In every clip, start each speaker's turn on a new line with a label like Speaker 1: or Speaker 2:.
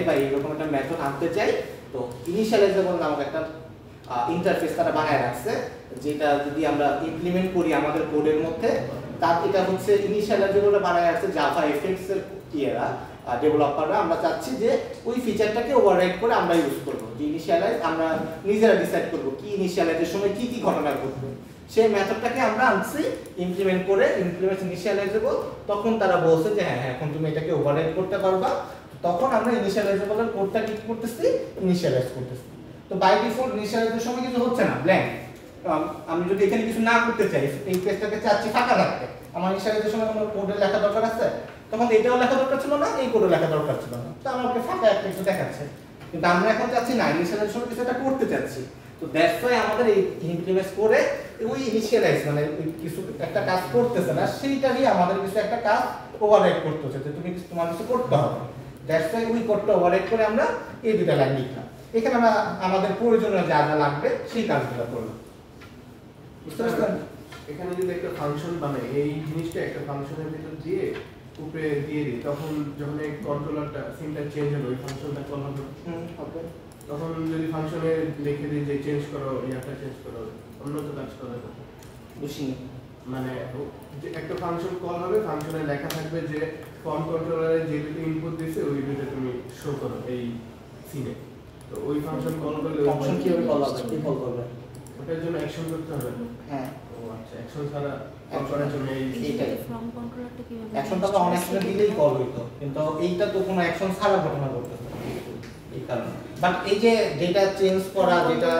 Speaker 1: বা এরকম একটা মেথড আনতে চাই, তো ইনিশিয়ালাইজেবল নামক একটা ইন্টারফেস তারা বানায় রাখছে, যেটা যদি আমরা ইমপ্লিমেন্ট করি আমাদের কোডের মধ্যে, তার এটা হচ্ছে ইনিশিয়ালাইজেবলটা বানায় রাখছে জাভা এফএক্স এর ইয়েরা ডেভেলপাররা। আমরা চাচ্ছি যে ওই ফিচারটাকে ওভাররাইড করে আমরা ইউজ করব, যে ইনিশিয়ালাইজ আমরা নিজেরা ডিসাইড করব কি ইনিশিয়ালাইজের সময় কি কি ঘটনা ঘটবে, সেই মেথডটাকে আমরা আনছি ইমপ্লিমেন্ট করে, ইমপ্লিমেন্ট ইনিশিয়ালাইজেবল। তখন তারা বলছে যে হ্যাঁ এখন তুমি এটাকে ওভাররাইড করতে পারবা, তখন আমরা ইনিশিয়ালাইজেবলের কোডটা কি করতেছি, ইনিশিয়ালাইজ করতেছি। তো বাই ডিফল্ট ইনিশিয়ালাইজের সময় কিছু হচ্ছে না, ব্ল্যাঙ্ক। আমি যদি এখানে কিছু না করতে চাই, এই পেজটাকে চাচ্ছি ফাঁকা রাখতে, আমার ইনিশিয়ালাইজের সময় কোনো কোডের লেখা দরকার আছে, তখন এটাও লেখা দরকার ছিল না, এই কোডও লেখা দরকার ছিল না, তো আমাকে ফাঁকা একটা কিছু দেখাচ্ছে। কিন্তু আমরা এখন চাচ্ছি না, ইনিশিয়ালাইজের সময় কিছু একটা করতে চাচ্ছি, তো দ্যাটস ওয়াই আমাদের এই ইমপ্লিমেন্ট করে ওই ইনিশিয়ালাইজ মানে কিছু একটা কাজ করতেছে না, সেইটারই আমাদের কিছু একটা কাজ ওভাররাইড করতে হচ্ছে, যে তুমি তোমার কিছু করতে হবে। দ্যাটস ওয়াই ওই কোডটা ওভাররাইড করে আমরা এই দুটো লাইন লিখলাম। এখানে আমরা আমাদের প্রয়োজনীয় যা যা লাগবে সেই কাজগুলো করলাম। বুঝতে পারছেন?
Speaker 2: এখানে যদি একটা ফাংশন বানাই, এই জিনিসটা একটা ফাংশনের ভিতর দিয়ে উপরে দিয়ে দিই, তখন যখন এই কন্ট্রোলারটা সিনটা চেঞ্জ হবে, ওই ফাংশনটা কল হবে।
Speaker 1: ওকে।
Speaker 2: তখন যদি ফাংশনে লিখে দিই যে চেঞ্জ করো, ইয়াটা চেঞ্জ করো, অন্য তো কাজ করে না।
Speaker 1: বুঝিনি
Speaker 2: মানে একটা ফাংশন কল হবে, ফাংশনে লেখা থাকবে যে ফর্ম কন্ট্রোলারে যে দুটো ইনপুট দিয়েছে ওই দুটো তুমি শো করো এই সিনে। তো ওই ফাংশন কল করলে
Speaker 1: ফাংশন কিভাবে কল হবে, কি কল করবে?
Speaker 2: ওটার জন্য অ্যাকশন করতে হবে।
Speaker 1: হ্যাঁ।
Speaker 2: ও আচ্ছা, অ্যাকশন ছাড়া কল করার জন্য
Speaker 1: এইটাই
Speaker 3: ফর্ম কন্ট্রোলারটা কিভাবে?
Speaker 1: অ্যাকশনটা তো অন অ্যাকশন দিলেই কল হইতো, কিন্তু এইটা তো কোনো অ্যাকশন ছাড়া ঘটনা ঘটতেছে এই কারণে। বাট এই যে ডেটা চেঞ্জ করা, যেটা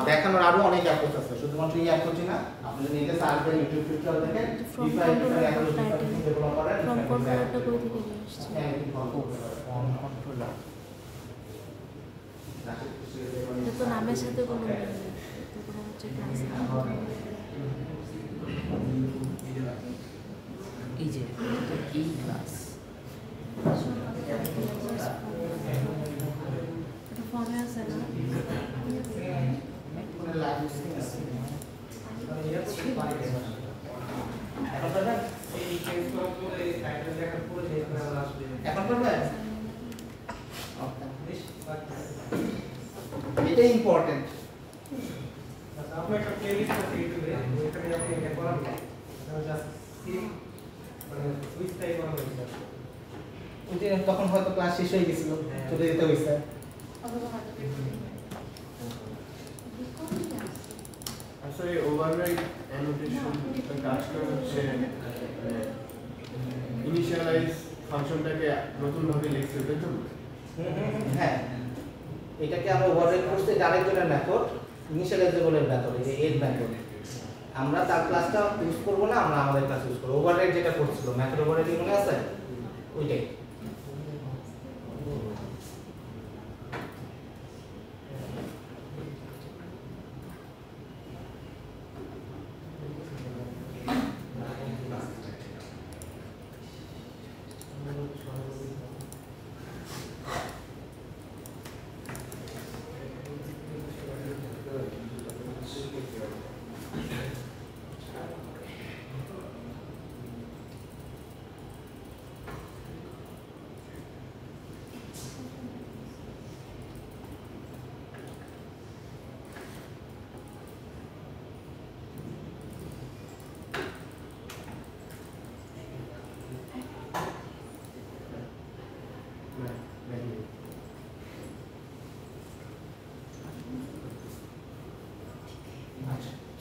Speaker 1: দেখানোর আরো অনেক অ্যাপ্রোচ আছে, শুধুমাত্র এই অ্যাপ্রোচই না। আপনি যদি এটা সার্চ করেন ইউটিউব টিউটোরিয়াল দেখেন,
Speaker 3: ফর্ম কন্ট্রোলারটা কোথা থেকে নিয়ে আসছে?
Speaker 1: হ্যাঁ, ফর্ম কন্ট্রোলার
Speaker 3: এটা তো নামের সাথে কোনো মিল নেই, এটা কোনো হচ্ছে ক্লাস
Speaker 4: এই যে এই ক্লাস
Speaker 3: এটা ফর্মে আছে না?
Speaker 1: এখন করবে? এটা ইম্পর্টেন্ট।
Speaker 5: আপনি একটা প্লেলিস্ট আছে ইউটিউবে, ওখানে আপনি এটা করান না, জাস্ট সিম মানে সুইচ টাইপ করা হয়েছে।
Speaker 1: ওই যে তখন হয়তো ক্লাস শেষ হয়ে গেছিল, চলে যেতে হয়েছে।
Speaker 2: আসলে ওভাররাইড অ্যানোটেশন কাজ করে হচ্ছে ইনিশিয়ালাইজ ফাংশনটাকে নতুন ভাবে লিখতে হবে।
Speaker 1: হ্যাঁ, এটাকে আমরা ওভাররাইড করতে আরেকজনের মেথড, ইনিশিয়ালাইজেবলের মেথড, এই যে এড মেথড। আমরা তার ক্লাসটা ইউজ করব না, আমরা আমাদের ক্লাস ইউজ করব। ওভাররাইড যেটা করছিল, মেথড ওভাররাইডিং মনে আছে? ওইটাই।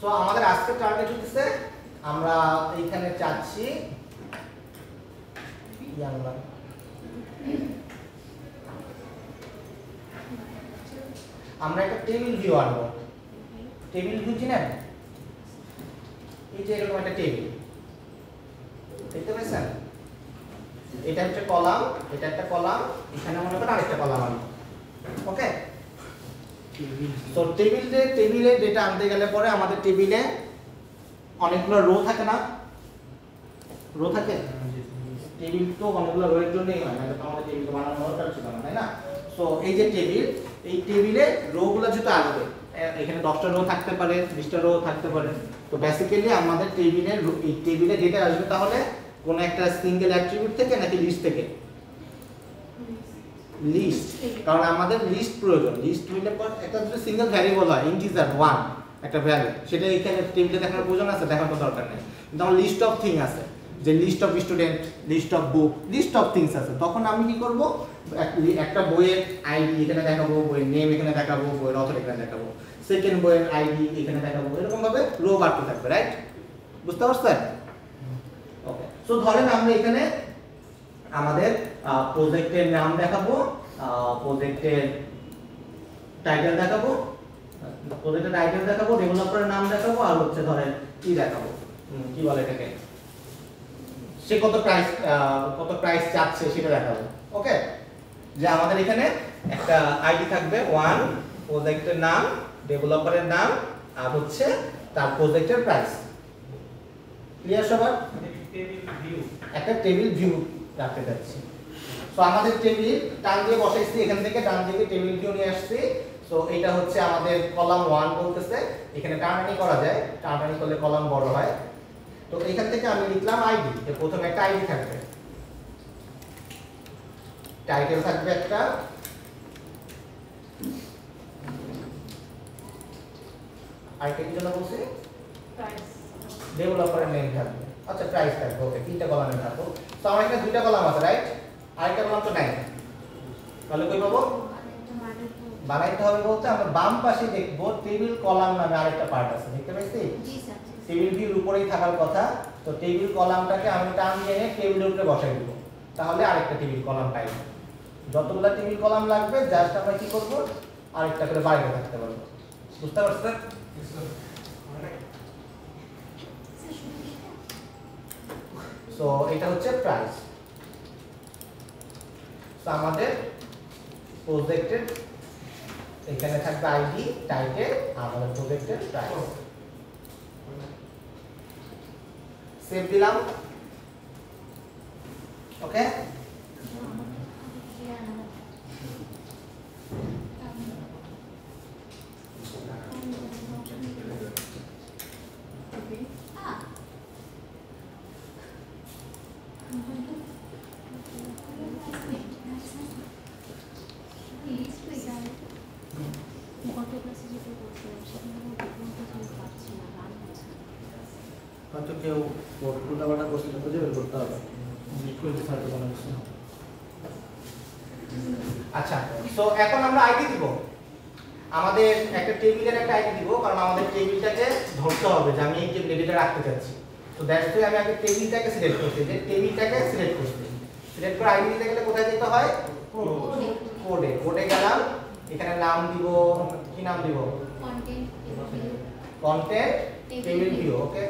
Speaker 1: সো আমাদের আজকের টার্গেট হচ্ছে আমরা এইখানে চাচ্ছি আমরা একটা টেবিল ভিউ আনবো। টেবিল ভিউ চিনেন? এই যে এরকম একটা টেবিল দেখতে পাচ্ছেন, এটা হচ্ছে কলাম, এটা একটা কলাম, এখানে মনে করেন আরেকটা কলাম আনবো। ওকে, তো টেবিলে ডেটা আনতে গেলে পরে আমাদের টেবিলে অনেকগুলো রো থাকে না? রো থাকে, টেবিল তো অনেকগুলো রো এর জন্যই হয়, নাহলে তো আমাদের টেবিল বানানো দরকার ছিল না, তাই না? সো এই যে টেবিল, এই টেবিলে রো গুলো যেটা আসবে, এখানে 10টা রো থাকতে পারে, 20টা রো থাকতে পারে। তো বেসিক্যালি আমাদের এই টেবিলে ডেটা আসবে তাহলে কোন একটা সিঙ্গেল অ্যাট্রিবিউট থেকে নাকি লিস্ট থেকে? লিস্ট, কারণ আমাদের লিস্ট প্রয়োজন। লিস্ট হইলে পর একটা যদি সিঙ্গেল ভ্যারিয়েবল হয় ইন্টিজার 1 একটা ভ্যালু, সেটা এখানে টেবিলে দেখানোর প্রয়োজন আছে? দেখার কোনো দরকার নেই। কিন্তু আমার লিস্ট অফ থিং আছে, যে list of student, list of book, list of things আছে, তখন আমি কি করব একটা বইয়ের আইডি এখানে দেখাবো, বইয়ের নেম এখানে দেখাবো, বইয়ের অথর এখানে দেখাবো, সেকেন্ড বইয়ের আইডি এখানে দেখাবো, এরকম ভাবে রো বাড়তে থাকবে, রাইট? বুঝতে পারছেন? ওকে, সো ধরেন আমরা এখানে আমাদের প্রজেক্টের নাম দেখাবো, প্রজেক্টের টাইটেল দেখাবো, প্রজেক্টের টাইটেল দেখাবো, ডেভেলপারের নাম দেখাবো, আর হচ্ছে ধরেন কি দেখাবো, কি বলে এটাকে, সে কত প্রাইস চাচ্ছে সেটা দেখাবো। ওকে, যে আমাদের এখানে একটা আইডি থাকবে 1, প্রজেক্টের নাম, ডেভেলপারের নাম, আর হচ্ছে তার প্রজেক্টের প্রাইস। ক্লিয়ার সবার?
Speaker 5: টেবিল ভিউ,
Speaker 1: একটা টেবিল ভিউ রাখতে যাচ্ছি। সো আমাদের টেবিল ডান দিকে বসাইছি, এখান থেকে ডান দিকে টেবিল ভিউ নিয়ে আসছি। সো এটা হচ্ছে আমাদের কলাম 1 বলতেছে, এখানে টার্নারি করা যায়, টার্নারি করলে কলাম বড় হয়। তো এখান থেকে আমি লিখলাম আইডি, এর প্রথমে একটা আইডি থাকবে, টাইটেল থাকবে একটা, আইডি কি জন্য বলছি, ডেভেলপারের নেম থাকবে, আচ্ছা প্রাইস থাকবে। ওকে, তিনটা কলামে থাকো। তো আমার এখানে দুইটা কলাম আছে, রাইট? আরেকটা কলাম তো নাই, তাহলে কই পাবো? বানাইতে হবে বলতে আমরা বাম পাশে দেখবো টেবিল কলাম নামে আরেকটা পার্ট আছে, দেখতে পাইছি? টেবিল ভিউর উপরেই থাকার কথা। তো টেবিল কলামটাকে আমি টান দিয়ে টেবিলের উপরে বসাই দিব, তাহলে আরেকটা টেবিল কলাম পাইব। যতগুলা টেবিল কলাম লাগবে জাস্ট আমরা কি করব, আরেকটা করে বাইরে থাকতে পারবো। বুঝতে পারছেন? সো এটা হচ্ছে প্রাইস। তো আমাদের প্রজেক্টের এখানে থাকবে আইডি, টাইটেল, আমাদের প্রজেক্টের প্রাইস। সেভ দিলাম। ওকে, হয়তো কেউ উল্টাপাল্টা কোশ্চেন খুঁজে বের করতে হবে। আচ্ছা, তো এখন আমরা আইডি দিব, আমাদের একটা টেবিলের একটা আইডি দিব, কারণ আমাদের টেবিলটাকে ধরতে হবে যে আমি এই টেবিলটা রাখতে চাচ্ছি। তো দ্যাটস ওয়াই আমি আগে টেবিলটাকে সিলেক্ট করছি, যে টেবিলটাকে সিলেক্ট করছি। সিলেক্ট করে আইডি দিতে গেলে কোথায় যেতে হয়? কোডে। কোডে গেলাম, এখানে নাম দিব, কি নাম দিব? Content table view. ওকে,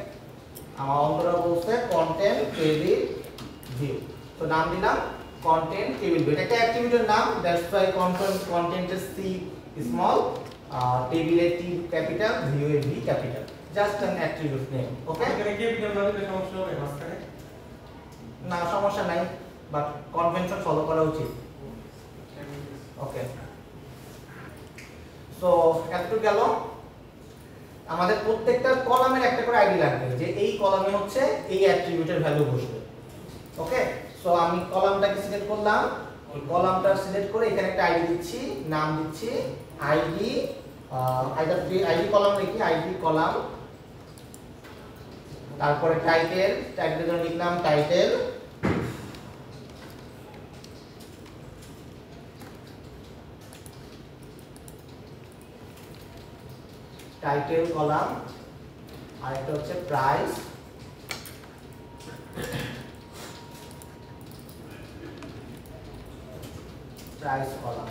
Speaker 1: আমার অন্তরা বলছে কন্টেন্ট টেবিল ভিউ, তো নাম দিলাম কন্টেন্ট টেবিল ভিউ। এটা একটা অ্যাট্রিবিউটের নাম, দ্যাটস ওয়াই কন্টেন্টের সি স্মল, টেবিলের টি ক্যাপিটাল, ভিউ এর V capital, just an attribute name. Okay,
Speaker 5: এখানে ক্যাপিটাল না দিলে সমস্যা হবে মাঝখানে?
Speaker 1: না, সমস্যা নাই, বাট কনভেনশন ফলো করা উচিত। ওকে, সো এতটুকু গেল। আমাদের প্রত্যেকটা কলামের একটা করে আইডি লাগবে, যে এই কলামে হচ্ছে এই অ্যাট্রিবিউটের ভ্যালু বসবে। ওকে, সো আমি কলামটাকে সিলেক্ট করলাম, এই কলামটা সিলেক্ট করে এখানে একটা আইডি দিচ্ছি, নাম দিচ্ছি আইডি, আইডি কলাম লিখি, আইডি কলাম, তারপরে টাইটেল, টাইটেলের জন্য লিখলাম টাইটেল, টাইটেল কলাম, আর একটা হচ্ছে প্রাইস, প্রাইস কলাম।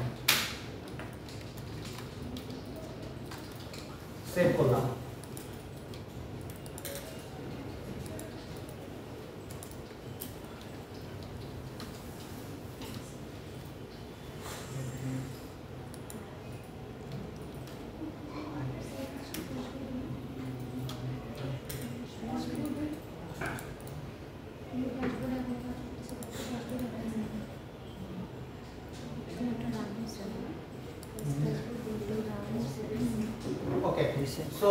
Speaker 1: সেভ করলাম। ওকে, সো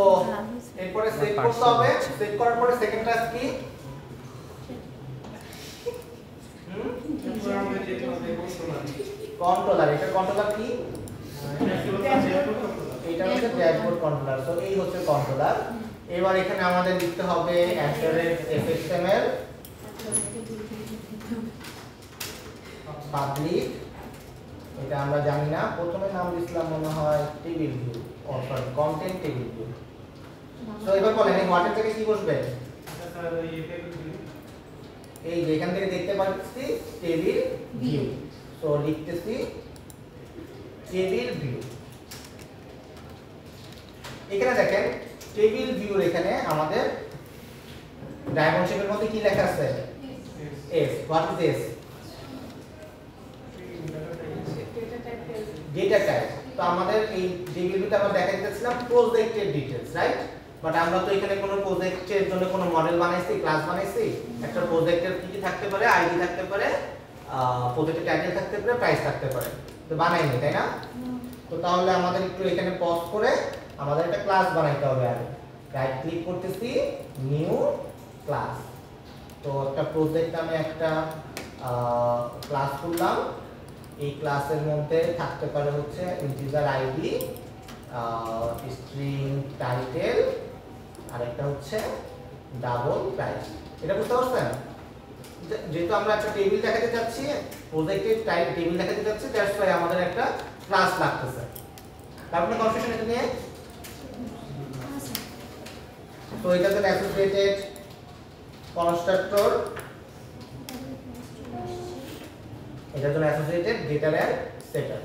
Speaker 1: এরপরে সেভ করতে হবে। সেভ করার পরে সেকেন্ড টাস্ক কি?
Speaker 5: এরপর আমরা যে ক্লাসে বসলাম
Speaker 1: কন্ট্রোলার, এটা কন্ট্রোলার কি? এটা হচ্ছে ড্যাশবোর্ড কন্ট্রোলার। তো এই হচ্ছে কন্ট্রোলার। এবার এখানে আমাদের লিখতে হবে @fxml পাবলিক, এটা আমরা জানি না, প্রথমে নাম দিছিলাম মনে হয় table view, sorry content table view. তো এবার বলেন এই হোয়াটের থেকে কি বসবে? এই যে এখান থেকে দেখতে পাচ্ছি টেবিল ভিউ, তো লিখতেছি টেবিল ভিউ। এখানে দেখেন টেবিল ভিউর এখানে আমাদের ডায়মন্ড শেপের মধ্যে কি লেখা আছে? S. What is S? Data type. তো আমাদের এই টেবিল ভিউতে আমরা দেখা দিতেছিলাম প্রজেক্টের ডিটেইলস, রাইট? বাট আমরা তো এখানে কোনো প্রজেক্টের জন্য কোনো মডেল বানাইছি, ক্লাস বানাইছি। একটা প্রজেক্টের কি কি থাকতে পারে? আইডি থাকতে পারে, প্রজেক্টের টাইটেল থাকতে পারে, প্রাইস থাকতে পারে। তো বানাইনি, তাই না? তো তাহলে আমাদের একটু এখানে পজ করে আমাদের একটা ক্লাস বানাইতে হবে। আগে রাইট ক্লিক করতেছি, নিউ ক্লাস। তো একটা প্রজেক্ট নামে একটা ক্লাস খুললাম। এই ক্লাসের মধ্যে থাকতে পারে হচ্ছে ইন্টিজার আইডি, স্ট্রিং টাইটেল, আর একটা হচ্ছে ডাবল প্রাইস। এটা বুঝতে পারছেন? যেহেতু আমরা একটা টেবিল দেখাতে চাচ্ছি, প্রজেক্টের টাইপ টেবিল দেখাতে চাচ্ছি, দ্যাটস ওয়াই আমাদের একটা ক্লাস লাগতেছে। তারপরে কনফিউশন এটা নিয়ে, তো এটা তো অ্যাসোসিয়েটেড কনস্ট্রাক্টর, এটা তো অ্যাসোসিয়েটেড গেটার এন্ড সেটার।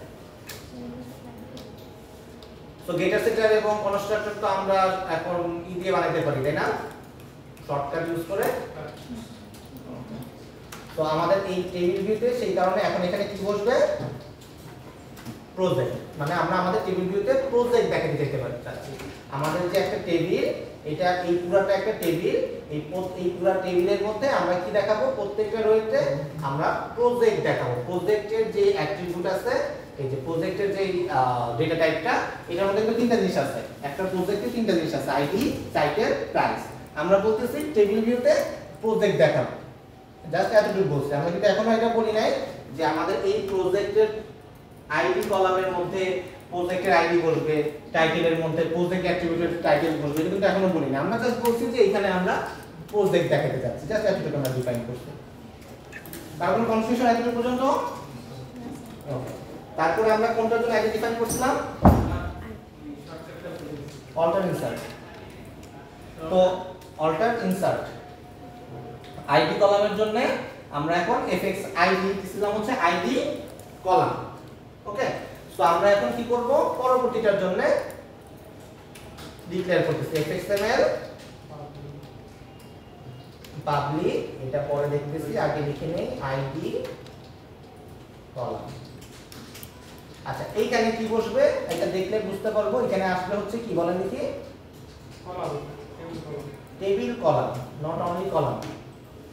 Speaker 1: তো গেটার সেটার এবং কনস্ট্রাক্টর তো আমরা এখন ই দিয়ে বানাইতে পারি, তাই না? শর্টকাট ইউজ করে। তো আমাদের এই টেবিল ভিউতে সেই কারণে এখন এখানে কি বসবে? প্রজেক্ট। মানে আমরা আমাদের টেবিল ভিউতে প্রজেক্ট দেখাতে যেতে চাচ্ছি। আমাদের যে একটা টেবিল, এটা এই পুরাটা একটা টেবিল, এই পুরা টেবিলের মধ্যে আমরা কি দেখাবো? প্রত্যেকটা রোতে আমরা প্রজেক্ট দেখাবো। প্রজেক্টের যে অ্যাট্রিবিউট আছে, এই যে প্রজেক্টের যে ডেটা টাইপটা, এটার মধ্যে কিন্তু তিনটা জিনিস আছে। একটা প্রজেক্টে তিনটা জিনিস আছে, আইডি, টাইটেল, প্রাইস। আমরা বলতেছি টেবিল ভিউতে প্রজেক্ট দেখাবো, জাস্ট এতটুকু বলছি। আমরা কিন্তু এখনো এটা বলি নাই যে আমাদের এই প্রজেক্টের আইডি কলামের মধ্যে প্রজেক্টের আইডি বসবে, টাইটেলের মধ্যে প্রজেক্ট অ্যাট্রিবিউটের টাইটেল বসবে, এটা কিন্তু এখনো বলি না। আমরা জাস্ট বলছি যে এখানে আমরা প্রজেক্ট দেখাতে যাচ্ছি, জাস্ট এতটুকু আমরা ডিফাইন করছি। তার কোনো কনফিউশন এতটুকু পর্যন্ত? ওকে। তারপরে আমরা কোনটার জন্য আইডি ডিফাইন করছিলাম? Alter insert. তো অল্টার ইনসার্ট আইডি কলামের জন্য আমরা এখন fx id দিছিলাম হচ্ছে আইডি কলাম। ওকে, সো আমরা এখন কি করব? পরবর্তীটার জন্য ডিক্লেয়ার করতেছি fxml পাবলিক, এটা পরে দেখতেছি, আগে লিখে নেই আইডি কলাম। আচ্ছা, এইখানে কি বসবে এটা দেখলে বুঝতে পারবো। এখানে আসলে হচ্ছে কি বলেন দেখি?
Speaker 5: Column,
Speaker 1: table column, not only column.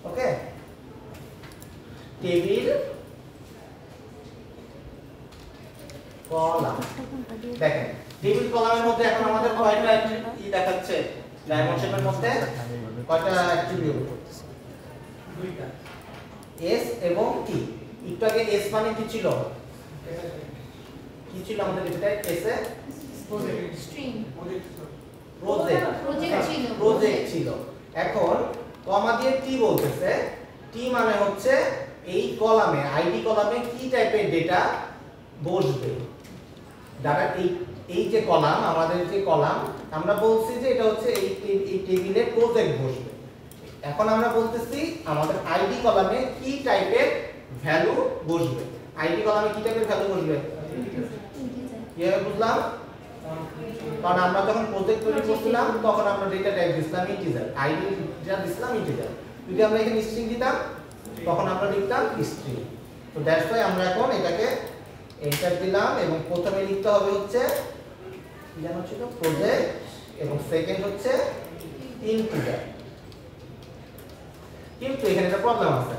Speaker 1: Okay, table column. দেখেন টেবিল কলামের মধ্যে এখন আমাদের কয়টা ই দেখাচ্ছে? ডায়মন্ড শেপের মধ্যে কয়টা অ্যাট্রিবিউট?
Speaker 5: দুইটা।
Speaker 1: এস এবং টি। একটু আগে এস মানে কি ছিল? কি ছিল আমাদের এটা? এস এ
Speaker 3: স্ট্রিং
Speaker 1: প্রজেক্ট ছিল। এখন কমা দিয়ে টি বলতেছে, টি মানে হচ্ছে এই কলামে, আইডি কলামে কি টাইপের ডেটা বসবে। ডাটা এই যে কলাম, আমাদের যে কলাম, আমরা বলছি যে এটা হচ্ছে এই টেবিলে প্রজেক্ট বসবে। এখন আমরা বলতেছি আমাদের আইডি কলামে কি টাইপের ভ্যালু বসবে। আইডি কলামে কি টাইপের ভ্যালু বসবে? কিভাবে বুঝলাম? কারণ আমরা যখন প্রজেক্ট তৈরি করছিলাম তখন আমরা ডেটা টাইপ দিছিলাম ইন্টিজার, আইডি যা দিছিলাম ইন্টিজার। যদি আমরা এখানে স্ট্রিং দিতাম তখন আমরা লিখতাম স্ট্রিং। তো দ্যাটস ওয়াই আমরা এখন এটাকে এন্টার দিলাম এবং প্রথমে লিখতে হবে হচ্ছে কি জানো ছিল? প্রজেক্ট, এবং সেকেন্ড হচ্ছে ইন্টিজার। কিন্তু এখানে একটা প্রবলেম আছে।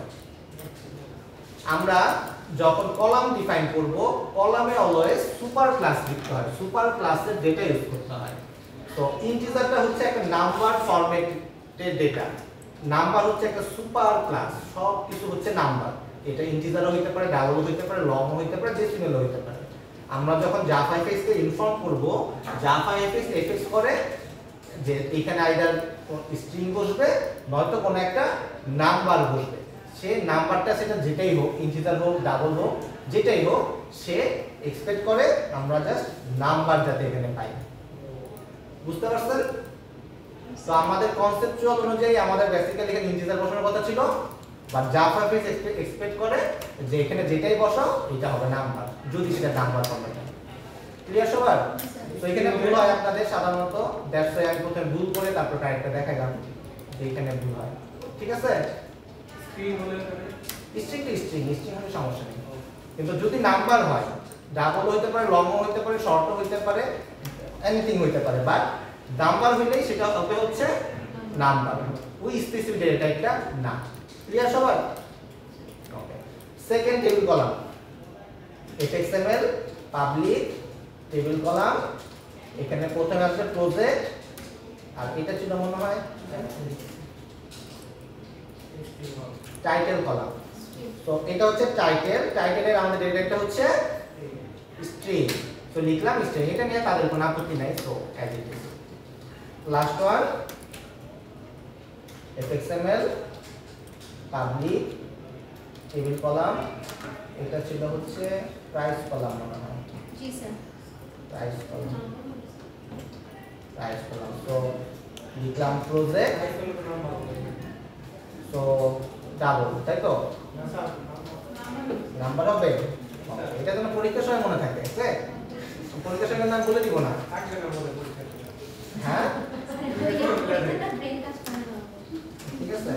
Speaker 1: আমরা যখন কলাম ডিফাইন করব, কলামে অলওয়েজ সুপার ক্লাস লিখতে হয়, সুপার ক্লাসের ডেটা ইউজ করতে হয়। তো ইন্টিজারটা হচ্ছে একটা নাম্বার ফরম্যাটের ডেটা। নাম্বার হচ্ছে একটা সুপার ক্লাস, সব কিছু হচ্ছে নাম্বার। এটা ইন্টিজারও হইতে পারে, ডাবলও হইতে পারে, লংও হইতে পারে, ডেসিমেলও হইতে পারে। আমরা যখন জাভা-fx কে ইনফর্ম করব, জাভা-fx এফএক্স করে যে এখানে আইদার স্ট্রিং বসবে নয়তো কোনো একটা নাম্বার বসবে। সে নাম্বারটা সেটা যেটাই হোক, ইন্টিজার হোক, ডাবল হোক, যেটাই হোক, সে এক্সপেক্ট করে আমরা জাস্ট নাম্বার যাতে এখানে পাই। বুঝতে পারছেন? তো আমাদের কনসেপচুয়াল অনুযায়ী আমাদের বেসিক্যালি এখানে ইন্টিজার বসানোর কথা ছিল, বাট জাভা-fx এক্সপেক্ট করে যে এখানে যেটাই বসাও এটা হবে নাম্বার, যদি সেটা নাম্বার ফরম্যাট হয়। ক্লিয়ার সবার? তো এখানে ভুল হয় আপনাদের সাধারণত, দ্যাটস ওয়াই আমি প্রথমে ভুল করে তারপর কারেক্টটা দেখাইলাম যে এখানে ভুল হয়। ঠিক আছে?
Speaker 5: স্ক্রিন হলে
Speaker 1: স্ট্রিং হলে সমস্যা নেই, কিন্তু যদি নাম্বার হয়, ডাবল হইতে পারে, লংও হইতে পারে, শর্টও হইতে পারে, এনিথিং হইতে পারে, বাট নাম্বার হইলেই সেটা হবে হচ্ছে নাম্বার, ওই স্পেসিফিক ডেটা টাইপটা না। ক্লিয়ার সবার? Okay. Second table column, fxml public table column, এখানে প্রথমে আছে প্রজেক্ট, আর এটা ছিল মনে হয় টাইটেল কলাম। তো এটা হচ্ছে টাইটেল, টাইটেলের আমাদের ডেটাটা হচ্ছে স্ট্রিং, তো লিখলাম স্ট্রিং, এটা নিয়ে তাদের কোনো আপত্তি নাই, তো as it is. Last one fxml public table column, এটা ছিল হচ্ছে প্রাইস কলাম মনে হয়,
Speaker 6: জি স্যার।
Speaker 1: প্রাইস কলাম, তো লিখলাম প্রজেক্ট, তো ডাবল, তাই তো নাম্বার হবে। এটা যেন পরীক্ষার সময় মনে থাকে, ঠিক আছে? পরীক্ষার সময় নাম বলে দিব না, হ্যাঁ ঠিক আছে?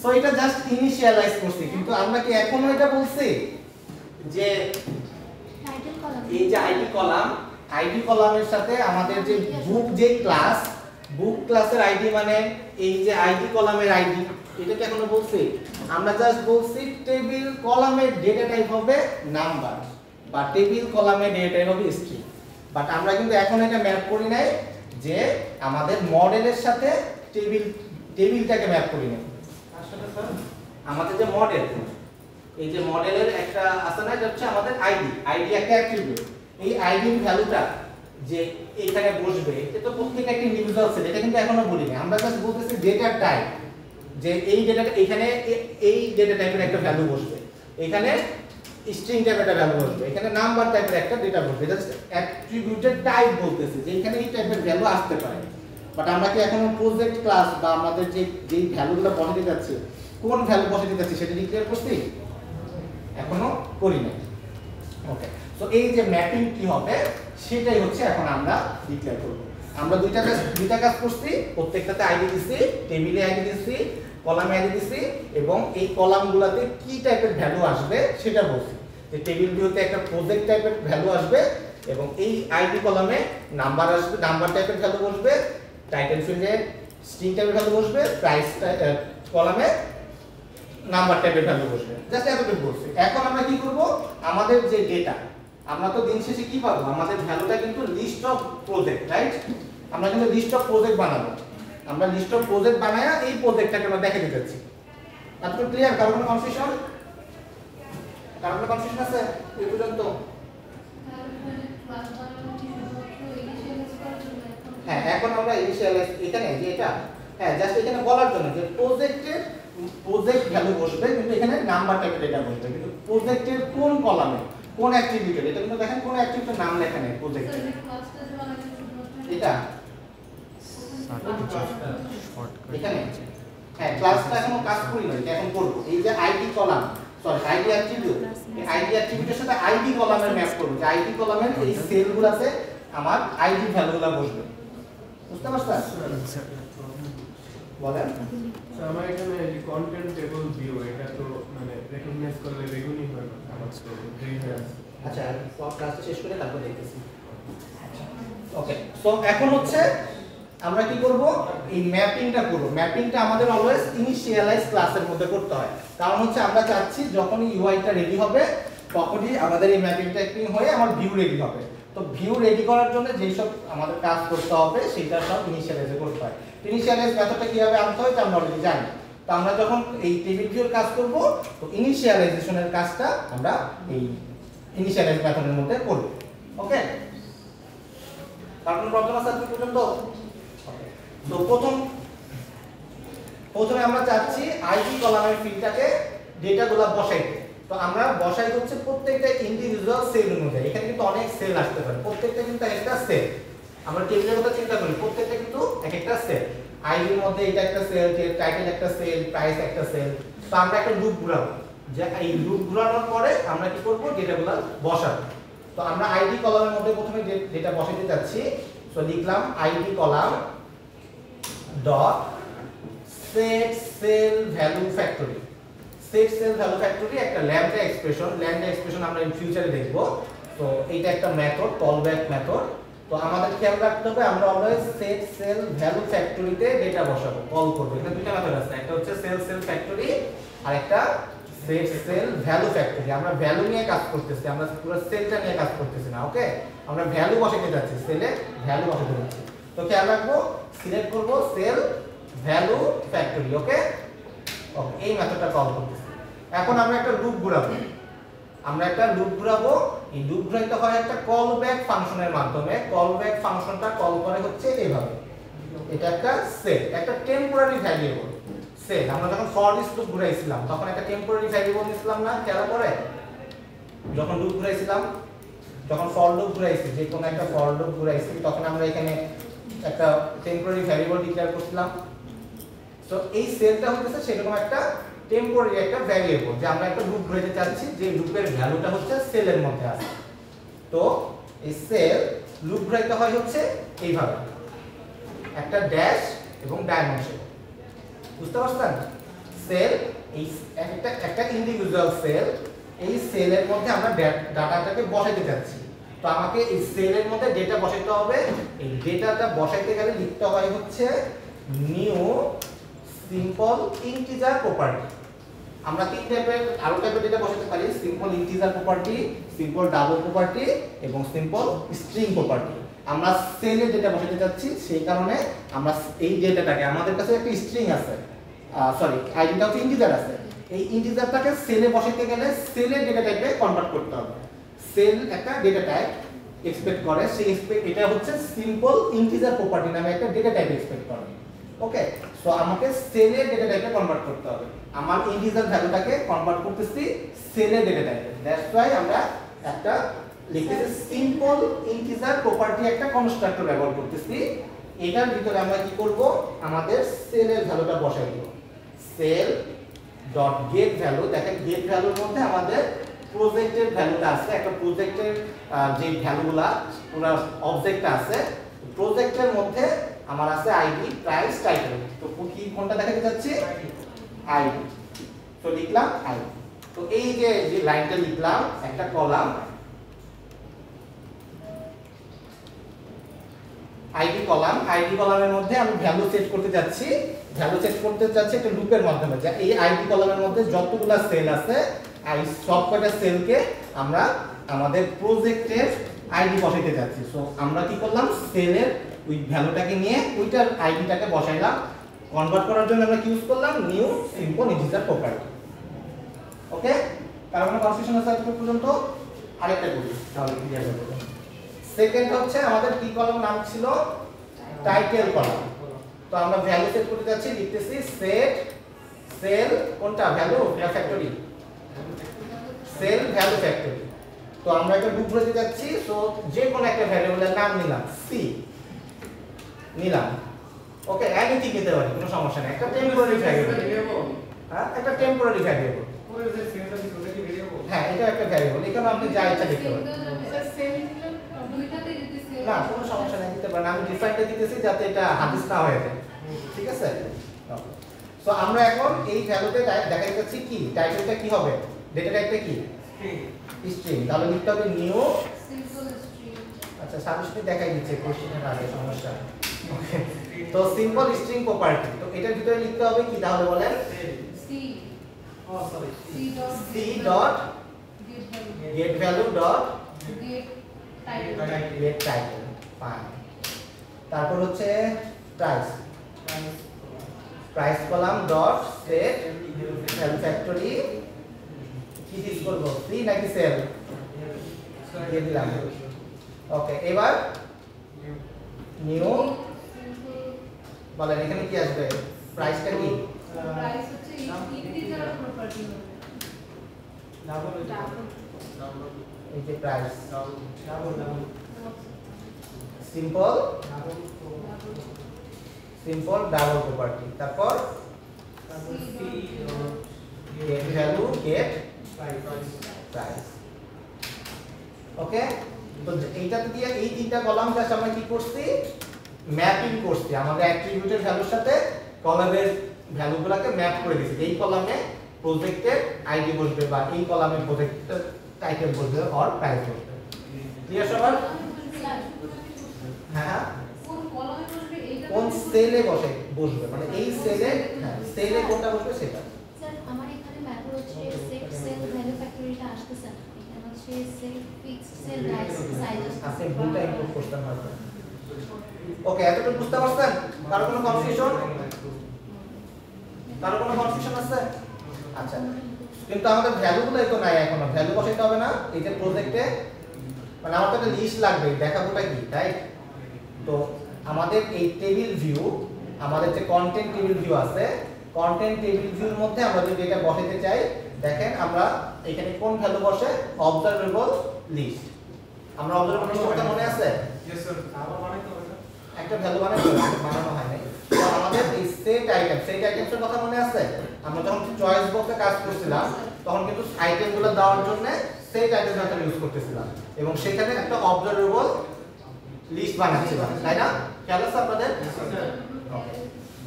Speaker 1: সো এটা জাস্ট ইনিশিয়ালাইজ করছি, কিন্তু আমরা কি এখনো এটা বলছি যে
Speaker 6: টাইটেল কলাম,
Speaker 1: এই যে আইডি কলামের সাথে আমাদের যে বুক যে ক্লাস, বুক ক্লাসের আইডি মানে এই যে আইডি কলামের আইডি, এটা কি এখনো বলছি? আমরা জাস্ট বলছি টেবিল কলামের ডেটা টাইপ হবে নাম্বার, বা টেবিল কলামের ডেটা টাইপ হবে স্ট্রিং, বাট আমরা কিন্তু এখন এটা ম্যাপ করি নাই যে আমাদের মডেলের সাথে টেবিলটাকে ম্যাপ করি নাই। আসলে স্যার আমাদের যে মডেল, এই যে মডেলের একটা আছে না, এটা হচ্ছে আমাদের আইডি একটা অ্যাট্রিবিউট, এই আইডির ভ্যালুটা যে এখানে বসবে, এটা তো প্রত্যেক একটা ইন্ডিভিজুয়াল সেট, এটা কিন্তু এখনো বলি না, আমরা জাস্ট বলতেছি ডেটা টাইপ, যে এই ডেটাটা এখানে এই ডেটা টাইপের একটা ভ্যালু বসবে, এখানে স্ট্রিং টাইপের একটা ভ্যালু বসবে, এখানে নাম্বার টাইপের একটা ডেটা বসবে, জাস্ট অ্যাট্রিবিউটের টাইপ বলতেছি যে এখানে এই টাইপের ভ্যালু আসতে পারে। বাট আমরা কি এখনো প্রজেক্ট ক্লাস বা আমাদের যেই ভ্যালুগুলো বসাতে যাচ্ছে, কোন ভ্যালু বসাতে যাচ্ছে সেটা ডিক্লেয়ার করছি? এখনো করি নাই। ওকে, সো এই যে ম্যাপিং কি হবে সেটাই হচ্ছে এখন আমরা ডিক্লেয়ার করব। আমরা দুইটা কাজ করছি, প্রত্যেকটাতে আইডি দিছি, টেবিলে আইডি দিছি, কলামে আইডি দিছি, এবং এই কলামগুলোতে কি টাইপের ভ্যালু আসবে সেটা বলছি। যে টেবিল ভিউতে একটা প্রজেক্ট টাইপের ভ্যালু আসবে, এবং এই আইডি কলামে নাম্বার আসবে, নাম্বার টাইপের ভ্যালু বসবে, টাইটেল ফিল্ডে স্ট্রিং টাইপের ভ্যালু বসবে, প্রাইস কলামে নাম্বার টাইপের ভ্যালু বসবে। জাস্ট এতটুকু বলছি। এখন আমরা কি করব, আমাদের যে ডেটা, আমরা তো দিন শেষে কি পাবো, আমাদের ভ্যালুটা কিন্তু লিস্ট অফ প্রজেক্ট, রাইট? আমরা কিন্তু লিস্ট অফ প্রজেক্ট বানাবো, আমরা লিস্ট অফ প্রজেক্ট বানায়া এই প্রজেক্টটাকে আমরা দেখাতে যাচ্ছি। এতটুকু ক্লিয়ার? কারণ কোনো কনফিউশন আছে এই পর্যন্ত? হ্যাঁ, এখন আমরা ইনিশিয়ালাইজ এখানে যে এটা, হ্যাঁ জাস্ট এখানে বলার জন্য যে প্রজেক্ট ভ্যালু বসবে, কিন্তু এখানে নাম্বার টাইপের ডেটা বসবে, কিন্তু প্রজেক্টের কোন কলামে কোন অ্যাট্রিবিউটের, এটা কিন্তু দেখেন কোন অ্যাট্রিবিউটের নাম লেখা নেই প্রজেক্টে। এটা এখানে হ্যাঁ, ক্লাসটা এখনো কাজ করি না, এটা এখন করব। এই যে ID column, sorry ID attribute, এই আইডি অ্যাট্রিবিউটের সাথে আইডি কলামের ম্যাপ করব, যে আইডি কলামের এই সেলগুলোতে আমার আইডি ভ্যালুগুলো বসবে। বুঝতে পারছেন? বলেন।
Speaker 2: আমার এখানে যে কন্টেন্ট টেবল ভিউ, এটা তো মানে রিকগনাইজ করলে বেগুনি হয় না, আমার তো গ্রে হয়ে আছে।
Speaker 1: আচ্ছা, সব ক্লাসটা শেষ করে তারপর দেখতেছি। ওকে, সো এখন হচ্ছে আমরা কি করব, এই ম্যাপিংটা করব। ম্যাপিংটা আমাদের অলওয়েজ ইনিশিয়ালাইজ ক্লাসের মধ্যে করতে হয়, কারণ হচ্ছে আমরা চাচ্ছি যখনই ইউআইটা রেডি হবে তখনই আমাদের এই ম্যাপিংটা হয়ে আমার ভিউ রেডি হবে। তো ভিউ রেডি করার জন্য যেই সব আমাদের কাজ করতে হবে সেটা সব ইনিশিয়ালাইজে করতে হয়। ইনিশিয়ালাইজ মেথডটা কিভাবে আনতে হয় তা আমরা অলরেডি জানি। তো আমরা যখন এই টেবিল ভিউর কাজ করব তো ইনিশিয়ালাইজেশনের কাজটা আমরা এই ইনিশিয়ালাইজ মেথডের মধ্যে করব। ওকে, কারণ প্রবলেম আছে আজকে পর্যন্ত। তো প্রথমে আমরা চাচ্ছি আইডি কলামের ফিল্ডটাকে ডেটাগুলো বসাইতে। তো আমরা বসাই হচ্ছে প্রত্যেকটা ইন্ডিভিজুয়াল সেল অনুযায়ী। এখানে কিন্তু অনেক সেল আসতে পারে, প্রত্যেকটা কিন্তু একটা সেল। আমরা টেবিলের কথা চিন্তা করি, প্রত্যেকটা কিন্তু একটা সেল। আইডির মধ্যে এটা একটা সেল, টাইটেল একটা সেল, প্রাইস একটা সেল। তো আমরা একটা লুপ ঘুরাবো, যে এই লুপ ঘুরানোর পরে আমরা কি করব, ডেটাগুলো বসাবো। তো আমরা আইডি কলামের মধ্যে প্রথমে ডেটা বসাইতে যাচ্ছি। সো লিখলাম ID column dot set sale value factory. Set sale value factory একটা ল্যাম্বডা এক্সপ্রেশন আমরা ইন ফিউচারে দেখব। তো এইটা একটা মেথড, কলব্যাক মেথড। তো আমাদের খেয়াল রাখতে হবে আমরা অলওয়েজ সেট সেল ভ্যালু ফ্যাক্টরিতে ডেটা বসাবো, কল করব। এখানে দুটো মেথড আছে, একটা হচ্ছে সেল ফ্যাক্টরি আর একটা সেট সেল ভ্যালু ফ্যাক্টরি। আমরা ভ্যালু নিয়ে কাজ করতেছি, আমরা পুরো সেলটা নিয়ে কাজ করতেছি না। ওকে, আমরা ভ্যালু বসাতে যাচ্ছি, সেলে ভ্যালু বসাতে যাচ্ছি। তো খেয়াল রাখবো, সিলেক্ট করব সেল ভ্যালু ফ্যাক্টরি। ওকে, এই মেথডটা কল করতেছি। এখন আমরা একটা লুপ ঘুরাবো, এই লুপ ঘুরাইতে হয় একটা কল ব্যাক ফাংশনের মাধ্যমে। কল ব্যাক ফাংশনটা কল করে হচ্ছে এইভাবে। এটা একটা সেট, একটা টেম্পোরারি ভ্যারিয়েবল সেট। আমরা যখন ফর ইচ লুপ ঘুরাইছিলাম তখন একটা টেম্পোরারি ভ্যারিয়েবল নিছিলাম না, খেয়াল করে? যখন লুপ ঘুরাইছিলাম, যখন ফর লুপ ঘুরাইছি, যে কোনো একটা ফর লুপ ঘুরাইছি, তখন আমরা এখানে একটা টেম্পোরারি ভ্যারিয়েবল ডিক্লেয়ার করছিলাম। তো এই সেলটা হচ্ছে সেরকম একটা টেম্পোরারি একটা ভ্যারিয়েবল, যে আমরা একটা লুপ ঘুরাইতে চাচ্ছি, যে লুপের ভ্যালুটা হচ্ছে সেলের মধ্যে আছে। তো এই সেল লুপ ঘুরাইতে হয় হচ্ছে এইভাবে, একটা ড্যাশ এবং ডায়মেনশন। বুঝতে পারছেন? সেল এই একটা ইন্ডিভিজুয়াল সেল, এই সেলের মধ্যে আমরা ডাটাটাকে বসাইতে যাচ্ছি। তো আমাকে এই সেলের মধ্যে ডেটা বসাইতে হবে। এই ডেটাটা বসাইতে গেলে লিখতে হয় হচ্ছে নিউ সিম্পল ইন্টিজার প্রপার্টি। আমরা তিন টাইপের ডেটা বসাতে পারি, simple integer property, simple double property এবং সিম্পল স্ট্রিং প্রপার্টি। আমরা সেলে ডেটা বসাতে যাচ্ছি, সেই কারণে আমরা এই ডেটাটাকে, আমাদের কাছে একটা স্ট্রিং আছে, আইডিটা হচ্ছে ইন্টিজার আছে, এই ইন্টিজারটাকে সেলে বসাতে গেলে সেলের ডেটা টাইপে কনভার্ট করতে হবে। সেল একটা ডেটা টাইপ এক্সপেক্ট করে, সেই এটা হচ্ছে সিম্পল ইন্টিজার প্রপার্টি নামে একটা ডেটা টাইপ এক্সপেক্ট করে। ওকে, সো আমাকে সেলের ডেটা টাইপে কনভার্ট করতে হবে। আমার ইন্টিজার ভ্যালুটাকে কনভার্ট করতেছি সেলের ডেটা টাইপে। দ্যাটস ওয়াই আমরা একটা লিখতেছি সিম্পল ইন্টিজার প্রপার্টি একটা কনস্ট্রাক্টর ব্যবহার করতেছি। এটার ভিতরে আমরা কি করব, আমাদের সেলের ভ্যালুটা বসাই দেব। Cell dot get value. দেখেন গেট ভ্যালুর মধ্যে আমাদের প্রজেক্টের ভ্যালুটা আছে, একটা প্রজেক্টের যে ভ্যালুগুলা পুরো অবজেক্টটা আছে। প্রজেক্টের মধ্যে আমার আছে আইডি, প্রাইস, টাইটেল। তো কি কোনটা দেখাতে যাচ্ছে? আইডি। তো লিখলাম আইডি। তো এই যে লাইনটা লিখলাম, একটা কলাম আইডি কলামের মধ্যে আমি ভ্যালু সেট করতে যাচ্ছি একটা লুপের মাধ্যমে, যে এই আইডি কলামের মধ্যে যতগুলা সেল আছে এই সবকটা সেলকে আমরা আমাদের প্রজেক্টের আইডি বসাইতে যাচ্ছি। সো আমরা কি করলাম, সেলের ওই ভ্যালুটাকে নিয়ে ওইটার আইডিটাকে বসাইলাম। কনভার্ট করার জন্য আমরা কি ইউজ করলাম, নিউ সিম্পল ইন্টিজার প্রপার্টি। ওকে, তার মানে কনফিউশন আছে আজকে পর্যন্ত। আরেকটা করি তাহলে ক্লিয়ার হয়ে যাবে। সেকেন্ড হচ্ছে আমাদের কি কলাম নাম ছিল, টাইটেল কলাম। তো আমরা ভ্যালু সেট করতে যাচ্ছি, লিখতেছি সেট সেল কোনটা, ভ্যালু না ফ্যাক্টরি, সেল ভ্যালু ফ্যাক্টরি। তো আমরা একটা লুপ ঘুরাতে যাচ্ছি। সো যে কোনো একটা ভ্যারিয়েবলের নাম নিলাম, সি নিলাম। ওকে, এনিথিং নিতে পারি, কোনো সমস্যা নেই। একটা টেম্পোরারি ভ্যারিয়েবল, হ্যাঁ একটা টেম্পোরারি ভ্যারিয়েবল। হ্যাঁ, এটা একটা ভ্যারিয়েবল, এখানে আপনি যা ইচ্ছা লিখতে পারেন। না, কোনো সমস্যা নেই, দিতে পারেন। আমি ডিফাইনটা দিতেছি যাতে এটা হাদিস না হয়ে যায়। ঠিক আছে? সো আমরা এখন এই ভ্যালুতে দেখাই যাচ্ছি কি, টাইটেলটা কি হবে, ডেটা টাইপটা কি, স্ট্রিং। তাহলে লিখতে হবে নিউ
Speaker 6: সিম্পল স্ট্রিং।
Speaker 1: আচ্ছা, সাজেশন দেখাই দিচ্ছে কোশ্চেনের আগে, সমস্যা। ওকে, তো সিম্পল স্ট্রিং প্রপার্টি। তো এটার ভিতরে লিখতে হবে কি তাহলে বলেন, c dot get value dot get title। Fine. তারপর হচ্ছে price price column dot set value factory কি ইউজ করব ফ্রি নাকি সেল দিয়ে দিলাম ওকে এবার নিউ বলেন এখানে কি আসবে প্রাইসটা কি
Speaker 7: প্রাইস হচ্ছে ইন্টিজার প্রপার্টি হবে
Speaker 5: ডাবল
Speaker 1: এই যে price
Speaker 5: double
Speaker 1: simple double property তারপর get value get price ওকে তো এইটাতে দিয়ে এই তিনটা কলাম জাস্ট আমরা কি করছি ম্যাপিং করছি আমাদের অ্যাট্রিবিউটের ভ্যালুর সাথে কলামের ভ্যালুগুলোকে ম্যাপ করে দিয়েছি এই কলামে প্রজেক্টের আইডি বসবে বা এই কলামে প্রজেক্টের টাইটেল বসবে অর প্রাইস বসবে ক্লিয়ার সবার হ্যাঁ
Speaker 7: কোন কলামে বসবে এইটা
Speaker 1: কোন সেলে বসবে মানে এই সেলে হ্যাঁ সেলে কোনটা বসবে সেটা
Speaker 6: স্যার আমার এখানে ম্যাথড হচ্ছে সেট সেল ভ্যালু ফ্যাক্টরিটা আসতেছে না এখানে হচ্ছে সেট ফিক্সড সেল সাইজ
Speaker 1: আপনি ভুলটা ইনপুট করতে হবে ওকে এতটুকু বুঝতে পারছেন কারো কোনো কনফিউশন আছে আচ্ছা কিন্তু আমাদের ভ্যালুগুলো তো নাই এখনো ভ্যালু বসাইতে হবে না এই যে প্রজেক্টে মানে আমার তো একটা লিস্ট লাগবে দেখাবোটা কি তাই তো আমাদের এই টেবিল ভিউ আমাদের যে কন্টেন্ট টেবিল ভিউ আছে কন্টেন্ট টেবিল ভিউর মধ্যে আমরা যদি এটা বসাতে চাই দেখেন আমরা এখানে কোন ভ্যালু বসে অবজারভেবল লিস্ট আমরা অবজারভেবল লিস্টটা মনে আছে
Speaker 5: यस सर আবার বানাইতে হবে
Speaker 1: একটা ভ্যালু বানানো হয় নাই তো আমাদের এই সেট আইটেমসের কথা মনে আছে আমরা যখন চয়েস বক্সে কাজ করছিলাম তখন কিন্তু আইটেমগুলো দেওয়ার জন্য সেট আইটেম মেথড ইউজ করতেছিলাম এবং সেখানে একটা অবজারভেবল লিস্ট বানাচ্ছিলাম তাই না খেয়াল আছে আপনাদের ওকে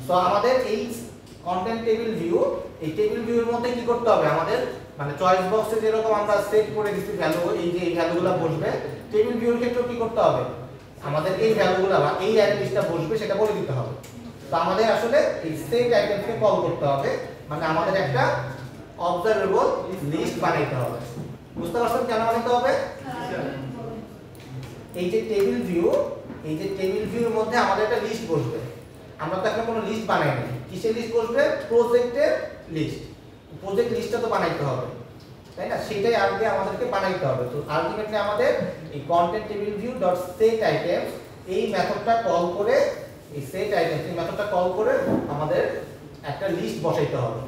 Speaker 1: তো আমাদের এই কন্টেন্ট টেবিল ভিউ এই টেবিল ভিউর মধ্যে কি করতে হবে আমাদের মানে চয়েস বক্সে যেরকম আমরা সেট করে দিছি ভ্যালু এই যে এই ভ্যালুগুলো বসবে টেবিল ভিউর ক্ষেত্রে কি করতে হবে আমাদের এই ভ্যালুগুলো বা এই অ্যারে লিস্টটা বসবে সেটা বলে দিতে হবে তো আমাদের আসলে এই সেট আইটেমকে কল করতে হবে মানে আমাদের একটা অবজারভেবল লিস্ট বানাইতে হবে বুঝতে পারছেন কেন বানাইতে হবে এই যে টেবিল ভিউর মধ্যে আমাদের একটা লিস্ট বসবে আমরা তো এখন কোনো লিস্ট বানাইনি কিসের লিস্ট বসবে প্রজেক্টের লিস্ট প্রজেক্ট লিস্টটা তো বানাইতে হবে তাই না সেটাই আগে আমাদেরকে বানাইতে হবে তো আলটিমেটলি আমাদের এই content table view dot set item এই মেথডটা কল করে এই সেট আইটেম এই মেথডটা কল করে আমাদের একটা লিস্ট বসাইতে হবে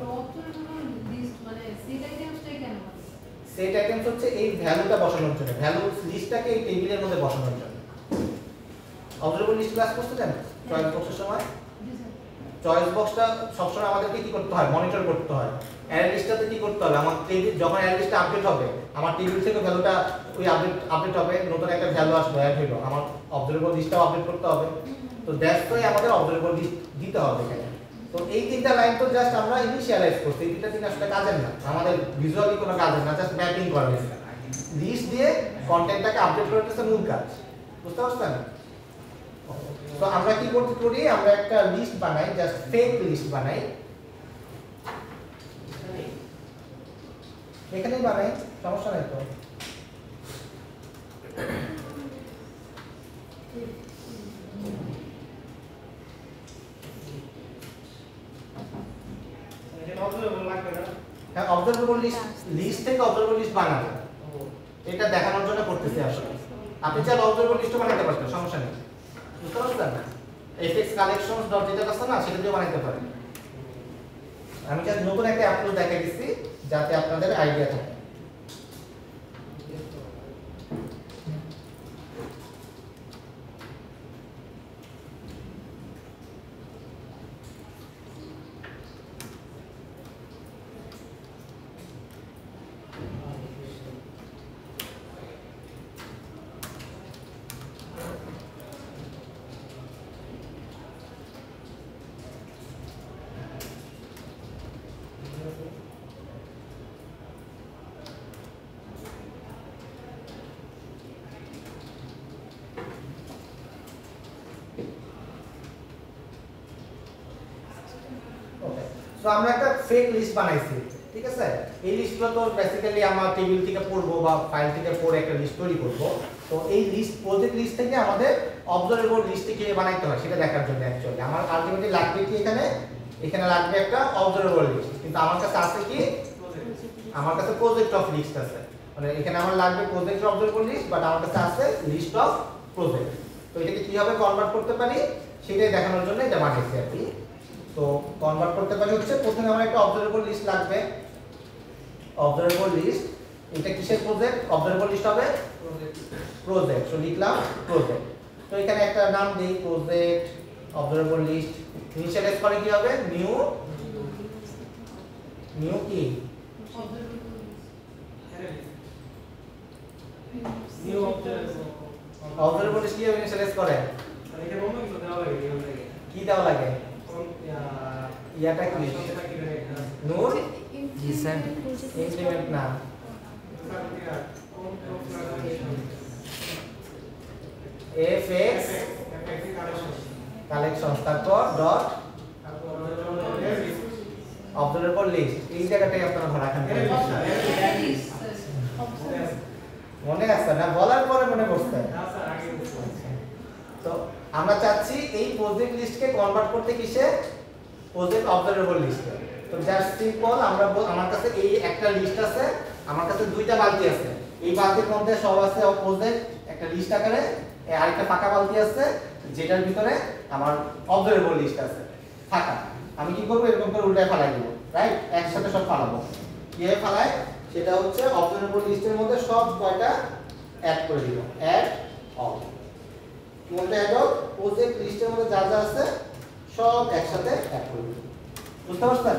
Speaker 7: লিস্ট মানে সেট আইটেমসটাই কেন
Speaker 1: সেট আইটেমস হচ্ছে এই ভ্যালুটা বসানোর জন্য ভ্যালু লিস্টটাকে এই টেবিলের মধ্যে বসানোর জন্য অবজারভেবল লিস্ট ক্লাস করতে জানেন চয়েস বক্সের সময় চয়েস বক্সটা সবসময় আমাদেরকে কি করতে হয় মনিটর করতে হয় অ্যারে লিস্টটাতে কি করতে হবে আমার টেবিল যখন অ্যারে লিস্টটা আপডেট হবে আমার টেবিল থেকে ভ্যালুটা ওই আপডেট হবে নতুন একটা ভ্যালু আসবে অ্যাড হলো আমার অবজারভেবল লিস্টটাও আপডেট করতে হবে তো দ্যাটস ওয়াই আমাদের অবজারভেবল লিস্ট দিতে হবে এখানে তো এই তিনটা লাইন তো জাস্ট আমরা ইনিশিয়ালাইজ করছি এই তিনটা দিন আসলে কাজের না আমাদের ভিজুয়ালি কোনো কাজের না জাস্ট ম্যাপিং করা হয়েছে লিস্ট দিয়ে কন্টেন্টটাকে আপডেট করতেছে মূল কাজ বুঝতে পারছেন তো আমরা কি করতে করি আমরা একটা লিস্ট বানাই জাস্ট ফেক লিস্ট বানাই এখানেই বানাই সমস্যা নাই তো
Speaker 5: এটা অবজারভেবল লাগবে না
Speaker 1: হ্যাঁ অবজারভেবল লিস্ট থেকে অবজারভেবল লিস্ট বানাবো এটা দেখানোর জন্য করতেছি আসলে আপনি চাইলে অবজারভেবল লিস্টও বানাতে পারতেন সমস্যা নেই বুঝতে পারছেন না fx collections ডট যেটা আছে না সেটা দিয়ে বানাতে পারেন আমি জাস্ট নতুন একটা অ্যাপ্রোচ দেখাই দিচ্ছি যাতে আপনাদের আইডিয়া থাকে সো আমরা একটা ফেক লিস্ট বানাইছি ঠিক আছে এই লিস্টগুলো তো বেসিক্যালি আমরা টেবিল থেকে পড়বো বা ফাইল থেকে পড়ে একটা লিস্ট তৈরি করব তো এই লিস্ট প্রজেক্ট লিস্ট থেকে আমাদের অবজারভেবল লিস্টে কিভাবে বানাইতে হয় সেটা দেখার জন্য অ্যাকচুয়ালি আমার আলটিমেটলি লাগবে কি এখানে এখানে লাগবে একটা অবজারভেবল লিস্ট, কিন্তু আমার কাছে আছে কি, আমার কাছে প্রজেক্ট অফ লিস্ট আছে, মানে এখানে আমার লাগবে প্রজেক্ট অবজারভেবল লিস্ট, বাট আমার কাছে আছে লিস্ট অফ প্রজেক্ট। তো এটাকে কিভাবে কনভার্ট করতে পারি সেটাই দেখানোর জন্য এটা বানিয়েছি আর কি। তো কনভার্ট করতে পারি হচ্ছে, প্রথমে আমার একটা অবজারভেবল লিস্ট লাগবে, অবজারভেবল লিস্ট, এটা কিসের প্রজেক্ট, অবজারভেবল লিস্ট হবে প্রজেক্ট, তো লিখলাম প্রজেক্ট। তো এখানে একটা নাম দেই প্রজেক্ট অবজারভেবল লিস্ট, ইনিশিয়ালাইজ করে কি হবে নিউ, নিউ কি
Speaker 5: নিউ
Speaker 1: অবজারভেবল লিস্ট কি ইনিশিয়ালাইজ করে,
Speaker 5: এটা বন্ধ কিছু দেওয়া লাগে নিয়ম লাগে
Speaker 1: কি দেওয়া লাগে,
Speaker 5: কোন
Speaker 1: ইয়াটা কি
Speaker 5: সংখ্যা কি ধরে
Speaker 1: নূর
Speaker 4: জি স্যার
Speaker 1: ইনক্রিমেন্ট না fx কালেকশন, তারপর ডট অবজারভেবল লিস্ট, এই জায়গাটাই আপনারা ধরে রাখেন, মনে আছে না, বলার পরে মনে করতে। তো আমরা চাচ্ছি এই প্রজেক্ট লিস্টকে কনভার্ট করতে কিসে, প্রজেক্ট অবজারভেবল লিস্টে। তো জাস্ট সিম্পল, আমরা আমার কাছে এই একটা লিস্ট আছে, আমার কাছে দুইটা বালতি আছে, এই বালতির মধ্যে সব আছে প্রজেক্ট একটা লিস্ট আকারে, আরেকটা ফাঁকা বালতি আছে যেটার ভিতরে আমার অবজারভেবল লিস্ট আছে ফাঁকা। আমি কি করব, এরকম করে উল্টায় ফালাই দেব, রাইট, একসাথে সব ফালাবো। কিভাবে ফালাই সেটা হচ্ছে অবজারভেবল লিস্টের মধ্যে সব কয়টা অ্যাড করে দিব, অ্যাড অল, কি বলতে অ্যাড অল, প্রজেক্ট লিস্টের মধ্যে যা যা আছে সব একসাথে অ্যাড করে দিব। বুঝতে পারছেন?